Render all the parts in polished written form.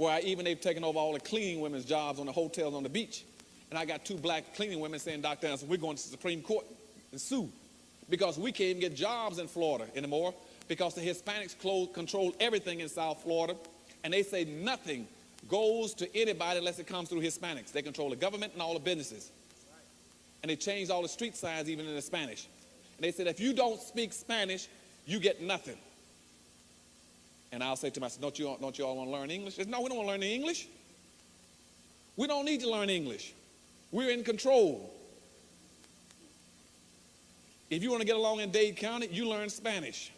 where they've taken over all the cleaning women's jobs on the hotels on the beach. And I got 2 black cleaning women saying, Dr. Anderson, we're going to the Supreme Court and sue because we can't even get jobs in Florida anymore because the Hispanics control everything in South Florida, and they say nothing goes to anybody unless it comes through Hispanics. They control the government and all the businesses. And they changed all the street signs even in the Spanish. And they said, if you don't speak Spanish, you get nothing. And I'll say to myself, don't you all want to learn English? Said, no, we don't want to learn the English. We don't need to learn English. We're in control. If you want to get along in Dade County, you learn Spanish.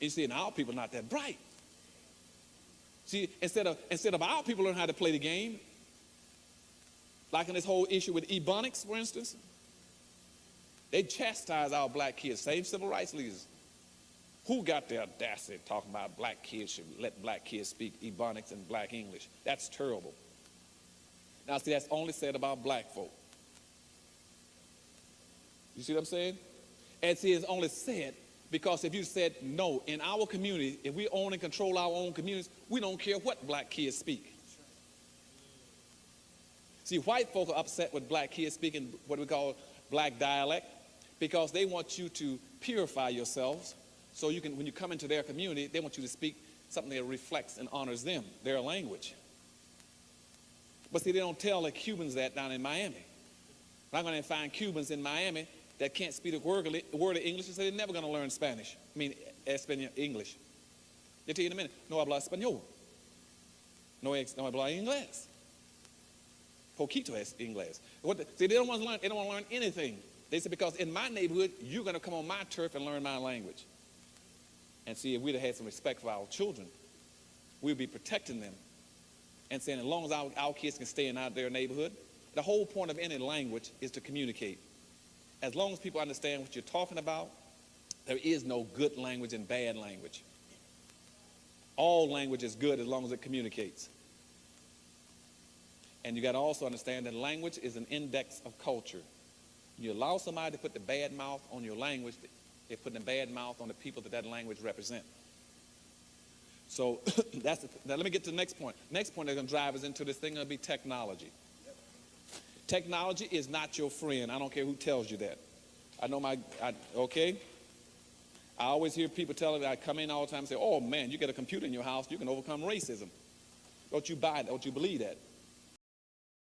You see, and our people are not that bright. See, instead of our people learn how to play the game, like in this whole issue with Ebonics, for instance, they chastise our black kids, same civil rights leaders. Who got the audacity talking about black kids should let black kids speak Ebonics and black English? That's terrible. Now, see, that's only said about black folk. You see what I'm saying? And see, it's only said because if you said, no, in our community, if we own and control our own communities, we don't care what black kids speak. See, white folk are upset with black kids speaking what we call black dialect because they want you to purify yourselves so you can, when you come into their community, they want you to speak something that reflects and honors them, their language. But see, they don't tell the Cubans that down in Miami. I'm going to find Cubans in Miami that can't speak a word of English and say they're never going to learn Spanish. I mean, English. Yo te digo en a minute, no habla español. No habla inglés. Poquito es inglés. See, they don't want to learn. They don't want to learn anything. They say, because in my neighborhood, you're going to come on my turf and learn my language. And see, if we'd have had some respect for our children, we'd be protecting them and saying, as long as our kids can stay in their neighborhood, the whole point of any language is to communicate. As long as people understand what you're talking about, there is no good language and bad language. All language is good as long as it communicates. And you got to also understand that language is an index of culture. You allow somebody to put the bad mouth on your language, they're putting a bad mouth on the people that language represents. So now let me get to the next point. Next point that's going to drive us into this thing going to be technology. Technology is not your friend. I don't care who tells you that. I know okay? I always hear people telling me, I come in all the time and say, oh man, you get a computer in your house, you can overcome racism. Don't you buy that? Don't you believe that?